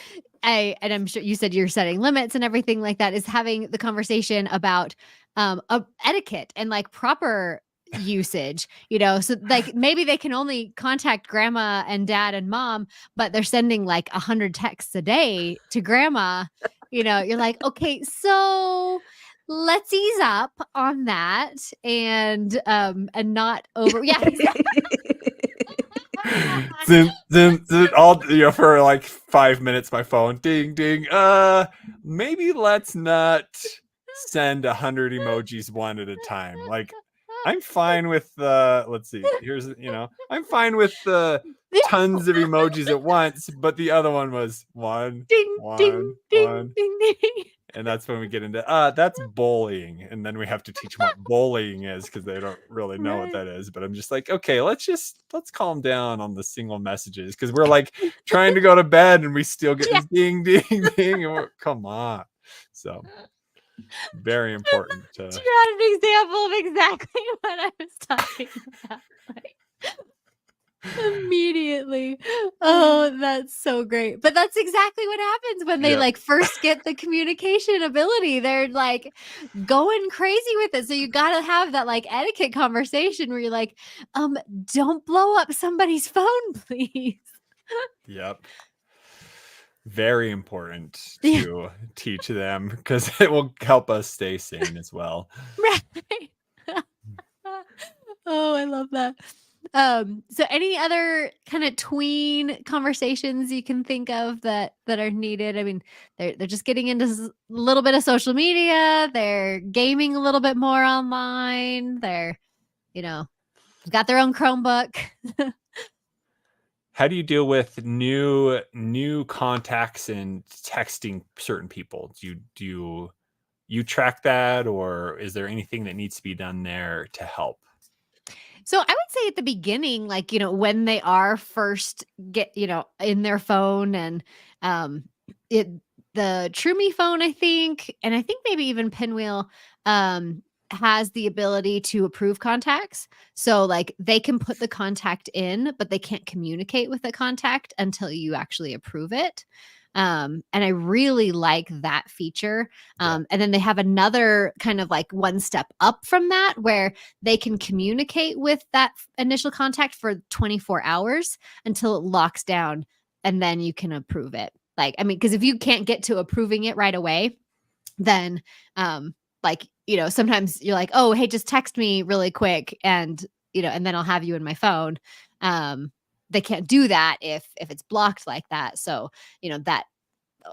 and I'm sure you said you're setting limits and everything like that, is having the conversation about etiquette and like proper usage, so like maybe they can only contact grandma and dad and mom, but they're sending like 100 texts a day to grandma. You're like, okay, so let's ease up on that and not over. Yeah. All for like 5 minutes, my phone ding ding. Maybe let's not send 100 emojis one at a time. Like, I'm fine with let's see. I'm fine with the tons of emojis at once, but the other one was one, Ding, ding, one, ding, one. ding, ding. And that's when we get into that's bullying, and then we have to teach them what bullying is because they don't really know what Right. that is. But I'm just like, okay, let's calm down on the single messages because we're like trying to go to bed and we still get Yeah. this ding ding ding, and come on. So very important You got an example of exactly what I was talking about. Like, immediately. Oh, that's so great. But that's exactly what happens when they Yep. like first get the communication ability. They're like going crazy with it. So you got to have that like etiquette conversation where you're like, don't blow up somebody's phone, please. Yep. Very important Yeah. to teach them because it will help us stay sane as well. Right. Oh, I love that. So any other kind of tween conversations you can think of that are needed? I mean, they're just getting into a little bit of social media, they're gaming a little bit more online, they're, got their own Chromebook. How do you deal with new contacts and texting certain people? Do you track that, or is there anything that needs to be done there to help? So I would say at the beginning, like, when they are first in their phone and it the TrueMe phone, I think, and I think maybe even Pinwheel has the ability to approve contacts. So like they can put the contact in, but they can't communicate with the contact until you actually approve it. And I really like that feature. And then they have another kind of like one step up from that where they can communicate with that initial contact for 24 hours until it locks down and then you can approve it. Like, I mean, because if you can't get to approving it right away, then like sometimes you're like, oh, hey, just text me really quick, and and then I'll have you in my phone. They can't do that if it's blocked like that. So that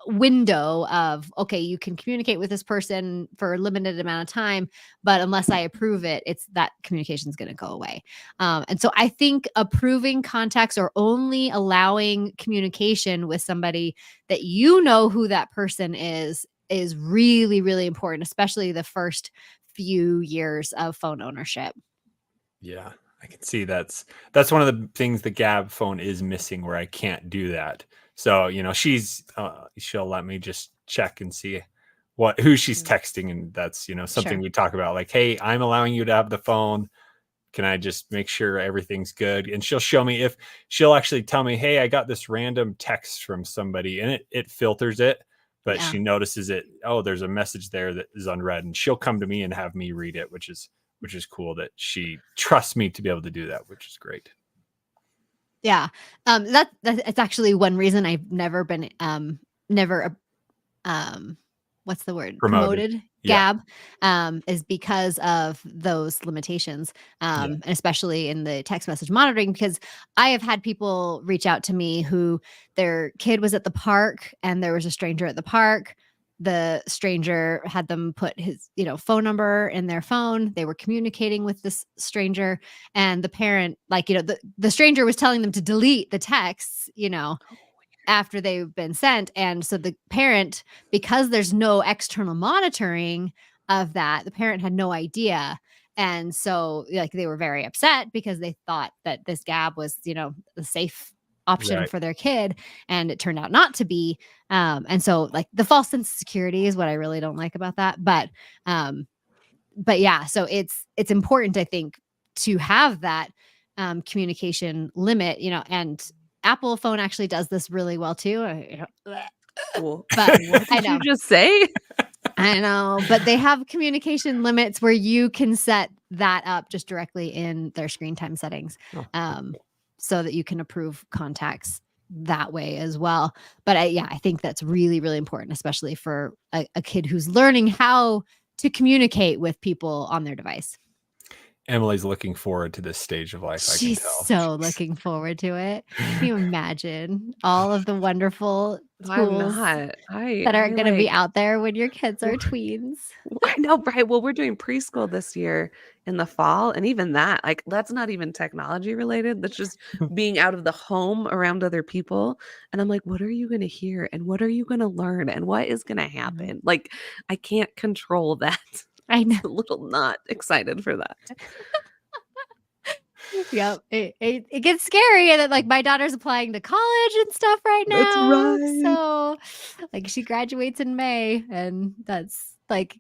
window of, okay, you can communicate with this person for a limited amount of time, but unless I approve it, it's that communication is going to go away. And so I think approving contacts or only allowing communication with somebody that who that person is really, really important, especially the first few years of phone ownership. Yeah, I can see that's one of the things the Gab phone is missing, where I can't do that. So, she'll let me just check and see who she's texting. And that's, something Sure. we talk about, like, hey, I'm allowing you to have the phone. Can I just make sure everything's good? And she'll show me, if she'll actually tell me, hey, I got this random text from somebody, and it filters it, but Yeah. she notices it. Oh, there's a message there that is unread, and she'll come to me and have me read it, which is cool that she trusts me to be able to do that, which is great. Yeah. That's actually one reason I've never been what's the word? Promoted Yeah. Gab, is because of those limitations. Yeah. And especially in the text message monitoring, because I have had people reach out to me who their kid was at the park and there was a stranger at the park. The stranger had them put his, phone number in their phone. They were communicating with this stranger, and the parent, like, the stranger was telling them to delete the texts, after they've been sent. And so the parent, because there's no external monitoring of that, the parent had no idea. And so, like, they were very upset because they thought that this Gab was, a safe option Right. for their kid, and it turned out not to be. And so, like, the false sense of security is what I really don't like about that. But yeah, so it's important, I think, to have that communication limit, and Apple phone actually does this really well too. But what I did you know. just say? I know, but they have communication limits where you can set that up just directly in their screen time settings, so that you can approve contacts that way as well. But I think that's really, really important, especially for a kid who's learning how to communicate with people on their device. Emilee's looking forward to this stage of life. She's I can tell. so looking forward to it. Can you imagine all of the wonderful I'm tools not. that are going to be out there when your kids are tweens? I know, right? Well, we're doing preschool this year in the fall, and even that, like, that's not even technology related. That's just being out of the home around other people. And I'm like, what are you going to hear? And what are you going to learn? And what is going to happen? Like, I can't control that. I know. A little not excited for that. Yep. It gets scary. And then, like, my daughter's applying to college and stuff right now. That's right. So, like, she graduates in May, and that's like,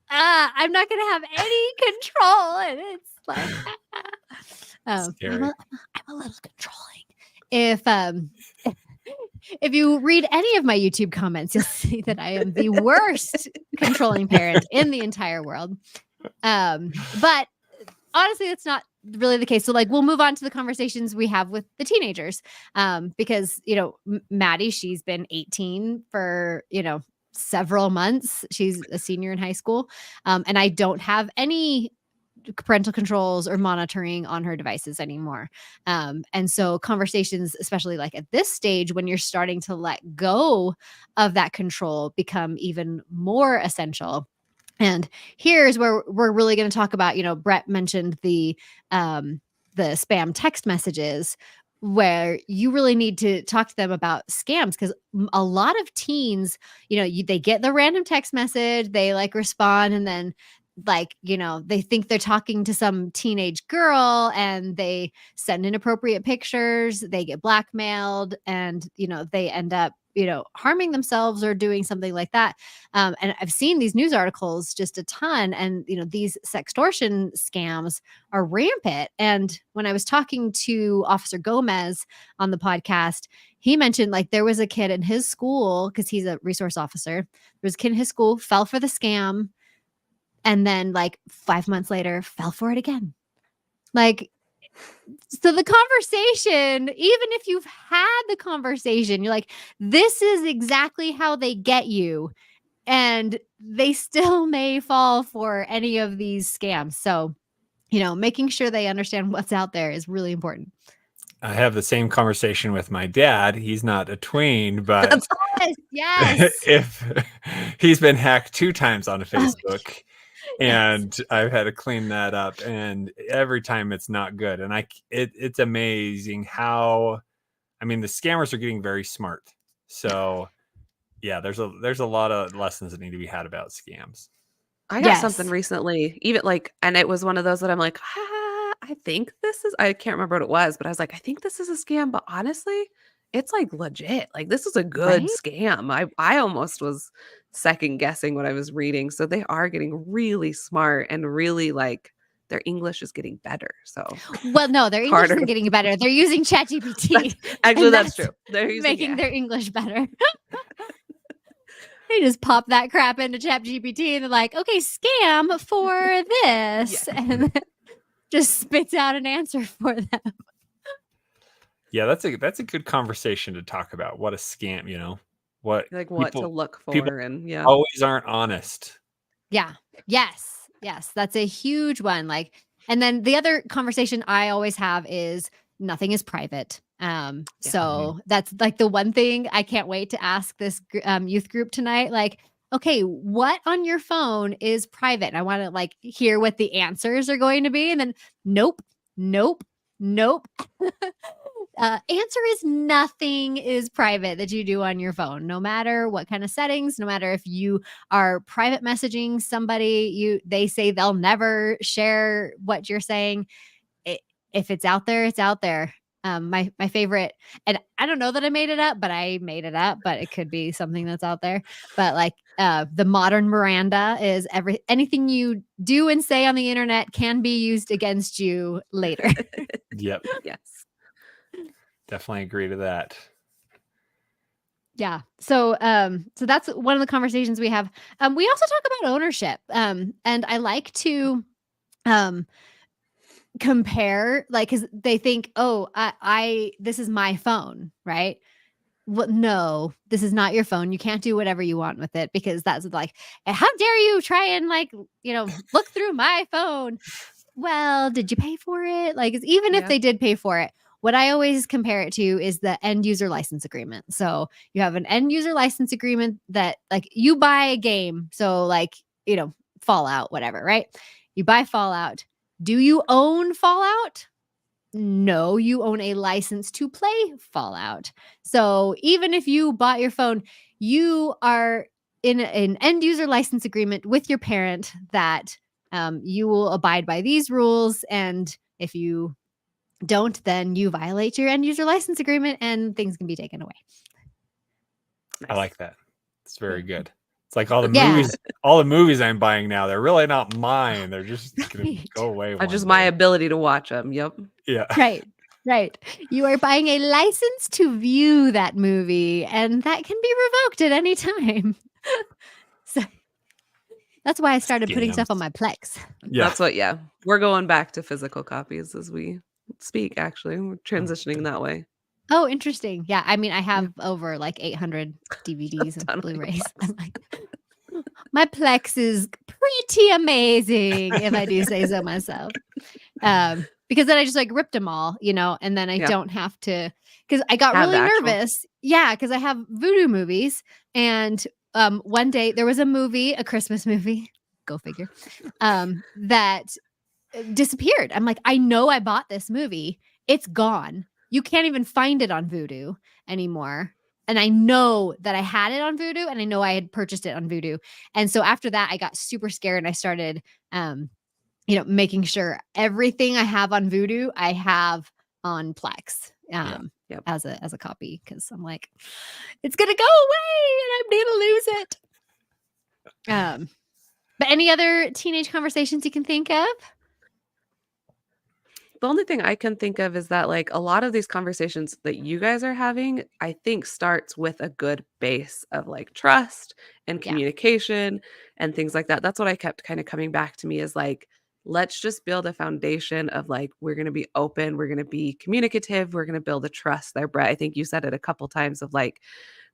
I'm not going to have any control. And it's like, Scary. I'm a little controlling. If you read any of my YouTube comments, you'll see that I am the worst controlling parent in the entire world. But honestly, that's not really the case. So, like, we'll move on to the conversations we have with the teenagers, because Maddie, she's been 18 for several months. She's a senior in high school, and I don't have any parental controls or monitoring on her devices anymore. And so conversations, especially like at this stage, when you're starting to let go of that control, become even more essential. And here's where we're really going to talk about, Brett mentioned the spam text messages, where you really need to talk to them about scams, because a lot of teens, they get the random text message, they like respond, and then, like, they think they're talking to some teenage girl, and they send inappropriate pictures, they get blackmailed, and they end up harming themselves or doing something like that. And I've seen these news articles just a ton, and these sextortion scams are rampant. And when I was talking to Officer Gomez on the podcast, he mentioned, like, there was a kid in his school, because he's a resource officer. There was a kid in his school, fell for the scam, and then, like, 5 months later, fell for it again. Like, so the conversation, even if you've had the conversation, you're like, this is exactly how they get you. and they still may fall for any of these scams. So, making sure they understand what's out there is really important. I have the same conversation with my dad. He's not a tween, but Yes. if he's been hacked 2 times on Facebook, and I've had to clean that up, and every time it's not good. And it's amazing how, the scammers are getting very smart. So yeah, there's a lot of lessons that need to be had about scams. I got something recently, even and it was one of those that I'm like, I think this is, I can't remember what it was, but I was like, I think this is a scam, but honestly, it's like legit. Like this is a good Right? scam. I almost was second guessing what I was reading. So they are getting really smart and really their English is getting better. So Well, no, their English isn't getting better. They're using ChatGPT. Actually, that's true. They're making their English better. They just pop that crap into ChatGPT and they're like, okay, scam for this. Yeah. And then just spits out an answer for them. Yeah, that's a good conversation to talk about. What a scam, what to look for, people and always aren't honest. Yeah. Yes. That's a huge one. And then the other conversation I always have is nothing is private. So that's the one thing I can't wait to ask this youth group tonight. Okay, what on your phone is private? And I want to hear what the answers are going to be. And then nope. Answer is nothing is private that you do on your phone, no matter what kind of settings, no matter if you are private messaging somebody, they say they'll never share what you're saying. If it's out there, it's out there. My favorite, and I don't know that I made it up, but it could be something that's out there. But the modern Miranda is anything you do and say on the internet can be used against you later. Yep. Yes. Definitely agree to that. Yeah. So that's one of the conversations we have. We also talk about ownership. And I like to compare, because they think, oh, this is my phone, right? Well, no, this is not your phone. You can't do whatever you want with it, because that's how dare you try and look through my phone? Well, did you pay for it? Even if they did pay for it, what I always compare it to is the end user license agreement. So you have an end user license agreement that you buy a game. So Fallout, whatever, right? You buy Fallout. Do you own Fallout? No, you own a license to play Fallout. So even if you bought your phone, you are in an end user license agreement with your parent that you will abide by these rules. And if you don't, then you violate your end user license agreement and things can be taken away. I like that. It's very good. It's like all the movies I'm buying now, they're really not mine. They're just going to go away. Just my ability to watch them. Yep. Yeah. Right. You are buying a license to view that movie, and that can be revoked at any time. So that's why I started putting stuff on my Plex. Yeah. That's what, we're going back to physical copies as we speak, actually. We're transitioning that way. Oh, interesting. Yeah. I have over 800 DVDs and Blu-rays. My Plex is pretty amazing, if I do say so myself. Because then I just ripped them all, and then I don't have to, because I got really nervous. Yeah, because I have Voodoo movies. And one day there was a Christmas movie, go figure, that disappeared. I'm like, I know I bought this movie. It's gone. You can't even find it on Voodoo anymore. And I know that I had it on Voodoo, and I know I had purchased it on Voodoo. And so after that, I got super scared, and I started, making sure everything I have on Voodoo, I have on Plex as a copy, because I'm like, it's gonna go away, and I'm gonna lose it. But any other teenage conversations you can think of? The only thing I can think of is that a lot of these conversations that you guys are having, I think starts with a good base of trust and communication and things like that. That's what I kept kind of coming back to me is let's just build a foundation of we're going to be open, we're going to be communicative, we're going to build a trust there. Brett, I think you said it a couple times of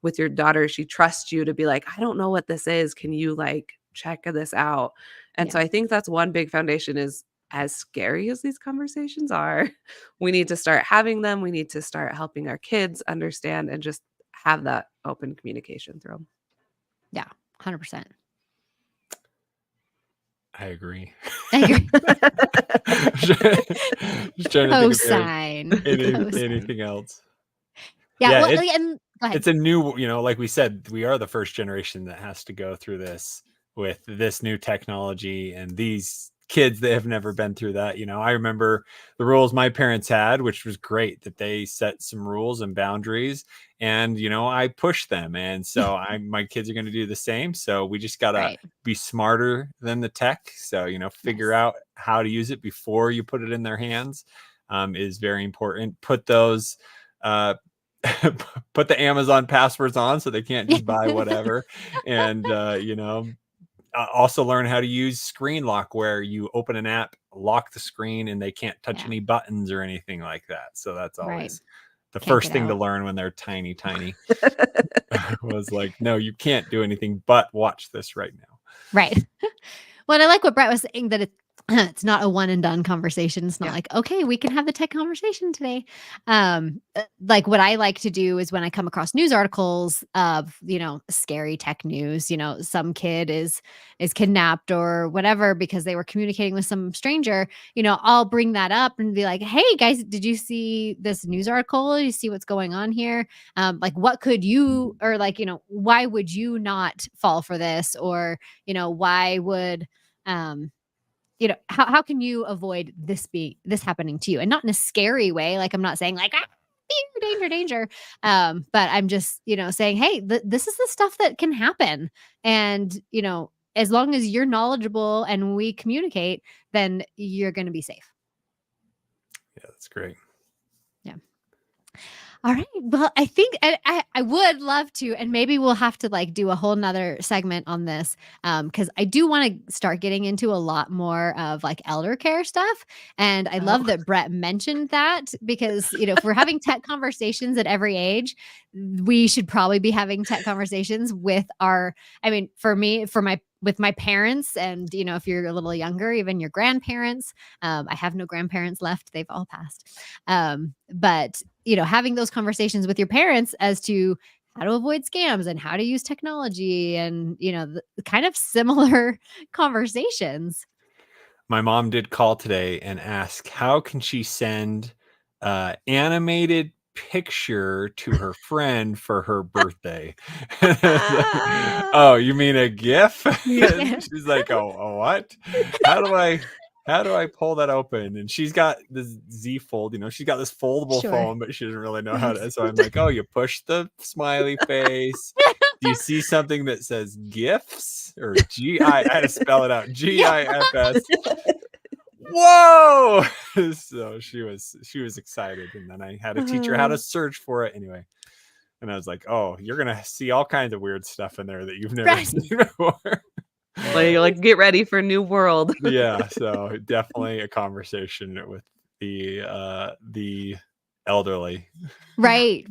with your daughter, she trusts you to be like, I don't know what this is. Can you like check this out? And so Yeah. I think that's one big foundation is as scary as these conversations are, we need to start having them. We need to start helping our kids understand and just have that open communication through them. Yeah. 100%. I agree. I agree. Just trying to think if there's Cosign. anything else. Yeah. Yeah, Well, and go ahead. it's a new, like we said, we are the first generation that has to go through this with this new technology and these kids that have never been through that. I remember the rules my parents had, which was great that they set some rules and boundaries, and I pushed them, and so my kids are going to do the same. So we just gotta Right. be smarter than the tech. So figure out how to use it before you put it in their hands is very important. Put those put the Amazon passwords on so they can't just buy whatever. And, also learn how to use screen lock, where you open an app, lock the screen, and they can't touch any buttons or anything like that. So that's always the Can't first get thing to out. learn when they're tiny was like, no, you can't do anything but watch this right now. Right. Well, and I like what Brett was saying, that it's not a one and done conversation. It's not Yeah. like, okay, we can have the tech conversation today. Like what I like to do is when I come across news articles of, scary tech news, some kid is kidnapped or whatever because they were communicating with some stranger, I'll bring that up and be like, hey guys, did you see this news article? You see what's going on here? Like what could you, or like, why would you not fall for this? Or, why would, how can you avoid this happening to you? And not in a scary way. Like I'm not saying like, danger. But I'm just, saying, hey, this is the stuff that can happen. And, as long as you're knowledgeable and we communicate, then you're going to be safe. Yeah, that's great. Yeah. All right. Well, I think I would love to, and maybe we'll have to like do a whole nother segment on this. Cause I do want to start getting into a lot more of like elder care stuff. And I love that Brett mentioned that because, if we're having tech conversations at every age, we should probably be having tech conversations with with my parents. And, if you're a little younger, even your grandparents. I have no grandparents left. They've all passed. But having those conversations with your parents as to how to avoid scams and how to use technology and, the kind of similar conversations. My mom did call today and ask, how can she send animated picture to her friend for her birthday? Oh, you mean a GIF? She's like, oh, what? How do I pull that open? And she's got this Z Fold, she's got this foldable phone, but she doesn't really know how to. So I'm like, oh, you push the smiley face. Do you see something that says GIFs or I had to spell it out, GIFS. Whoa! So she was excited, and then I had to teach her how to search for it anyway. And I was like, oh, you're gonna see all kinds of weird stuff in there that you've never seen before. Well, you're like, get ready for new world. Yeah, so definitely a conversation with the elderly. Right.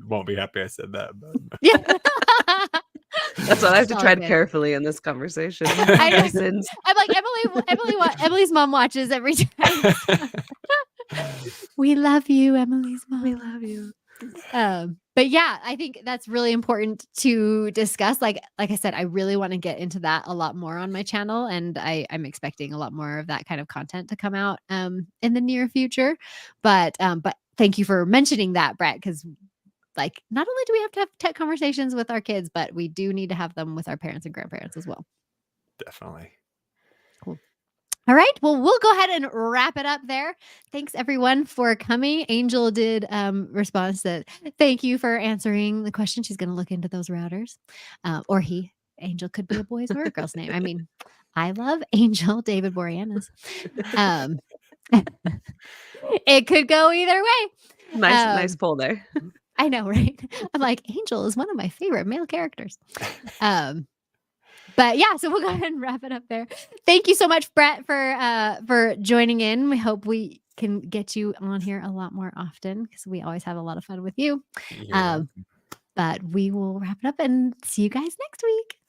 Won't be happy I said that, but Yeah. That's what I have to tread carefully in this conversation. I know. Sins. I'm like, Emily's mom watches every time. We love you, Emily's mom. We love you. But yeah, I think that's really important to discuss. Like I said, I really want to get into that a lot more on my channel, and I'm expecting a lot more of that kind of content to come out in the near future. But thank you for mentioning that, Brett, because like not only do we have to have tech conversations with our kids, but we do need to have them with our parents and grandparents as well. Definitely. Cool. All right. Well, we'll go ahead and wrap it up there. Thanks everyone for coming. Angel did respond that thank you for answering the question. She's going to look into those routers. Or he. Angel could be a boy's or a girl's name. I mean, I love Angel David Boreanaz. It could go either way. Nice pull there. I know, right? I'm like, Angel is one of my favorite male characters. But yeah, so we'll go ahead and wrap it up there. Thank you so much, Brett, for joining in. We hope we can get you on here a lot more often because we always have a lot of fun with you. But we will wrap it up and see you guys next week.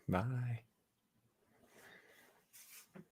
Bye.